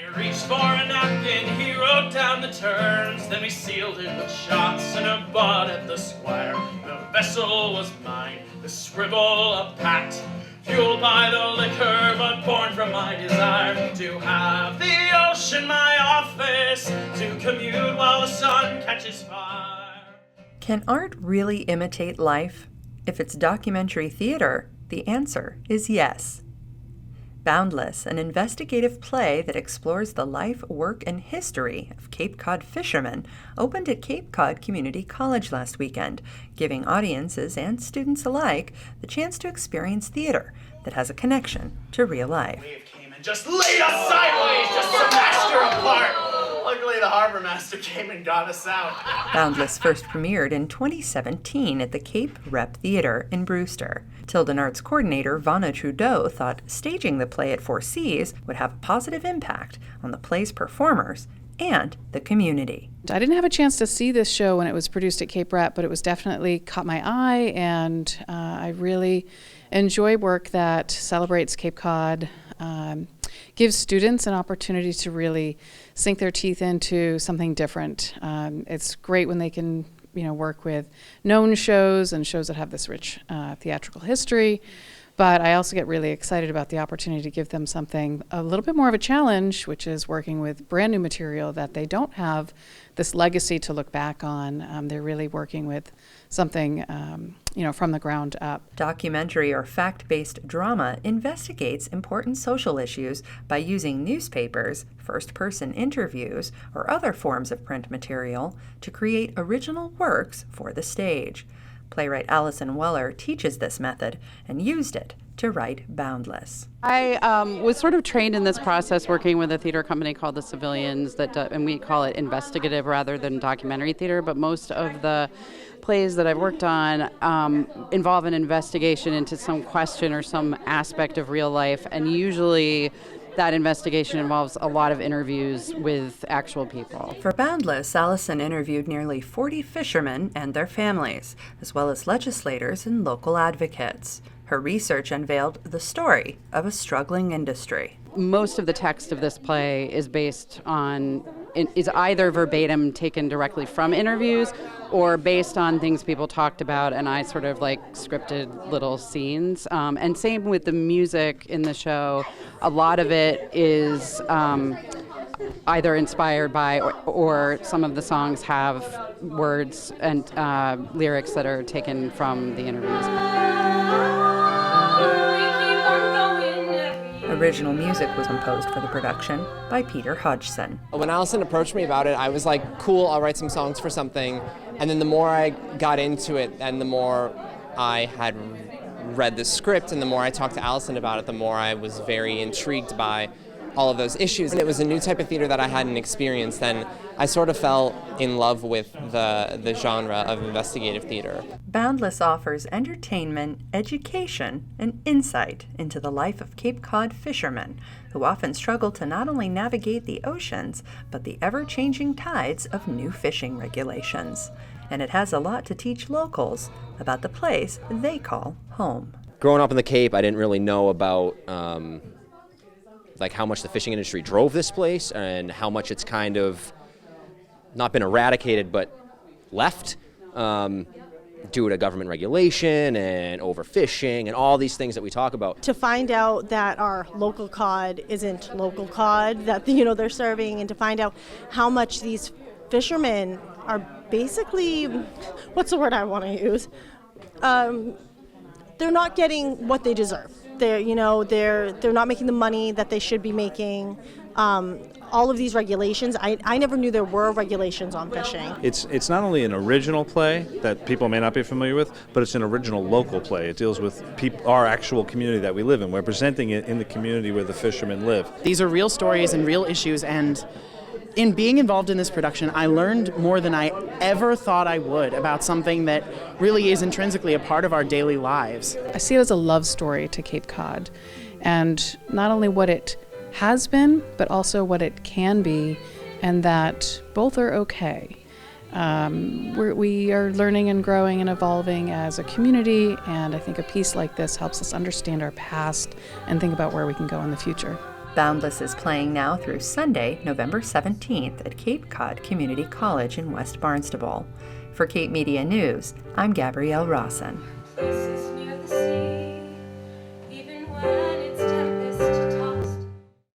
He reached for a napkin, he wrote down the terms, then we sealed it with shots and a butt at the squire. The vessel was mine, the scribble a pact, fueled by the liquor, but born from my desire to have the ocean my office, to commute while the sun catches fire. Can art really imitate life? If it's documentary theater, the answer is yes. Boundless, an investigative play that explores the life, work, and history of Cape Cod fishermen, opened at Cape Cod Community College last weekend, giving audiences and students alike the chance to experience theater that has a connection to real life. The wave came and just laid us sideways, just smashed her apart. Luckily, the harbor master came and got us out. Boundless first premiered in 2017 at the Cape Rep Theater in Brewster. Tilden Arts coordinator Vanna Trudeau thought staging the play at Four Seas would have a positive impact on the play's performers and the community. I didn't have a chance to see this show when it was produced at Cape Rep, but it was definitely caught my eye, and I really enjoy work that celebrates Cape Cod, gives students an opportunity to really sink their teeth into something different. It's great when they can work with known shows and shows that have this rich theatrical history. But I also get really excited about the opportunity to give them something a little bit more of a challenge, which is working with brand new material that they don't have this legacy to look back on. They're really working with something, from the ground up. Documentary or fact-based drama investigates important social issues by using newspapers, first-person interviews, or other forms of print material to create original works for the stage. Playwright Allison Weller teaches this method and used it to write Boundless. I was sort of trained in this process working with a theater company called The Civilians, and we call it investigative rather than documentary theater, but most of the plays that I've worked on involve an investigation into some question or some aspect of real life, and usually that investigation involves a lot of interviews with actual people. For Boundless, Allison interviewed nearly 40 fishermen and their families, as well as legislators and local advocates. Her research unveiled the story of a struggling industry. Most of the text of this play is is either verbatim taken directly from interviews or based on things people talked about, and I sort of scripted little scenes. And same with the music in the show. A lot of it is either inspired by or some of the songs have words and lyrics that are taken from the interviews. Original music was composed for the production by Peter Hodgson. When Allison approached me about it, I was like, cool, I'll write some songs for something. And then the more I got into it and the more I had read the script and the more I talked to Allison about it, the more I was very intrigued by all of those issues. And it was a new type of theater that I hadn't experienced, and I sort of fell in love with the genre of investigative theater. Boundless offers entertainment, education, and insight into the life of Cape Cod fishermen, who often struggle to not only navigate the oceans, but the ever-changing tides of new fishing regulations. And it has a lot to teach locals about the place they call home. Growing up in the Cape, I didn't really know about how much the fishing industry drove this place and how much it's kind of not been eradicated but left due to government regulation and overfishing and all these things that we talk about. To find out that our local cod isn't local cod that they're serving, and to find out how much these fishermen are basically, what's the word I want to use? They're not getting what they deserve. They're not making the money that they should be making. All of these regulations, I never knew there were regulations on fishing. It's not only an original play that people may not be familiar with, but it's an original local play. It deals with our actual community that we live in. We're presenting it in the community where the fishermen live. These are real stories and real issues, and in being involved in this production, I learned more than I ever thought I would about something that really is intrinsically a part of our daily lives. I see it as a love story to Cape Cod, and not only what it has been, but also what it can be, and that both are okay. We are learning and growing and evolving as a community, and I think a piece like this helps us understand our past and think about where we can go in the future. Boundless is playing now through Sunday, November 17th at Cape Cod Community College in West Barnstable. For Cape Media News, I'm Gabrielle Rosson.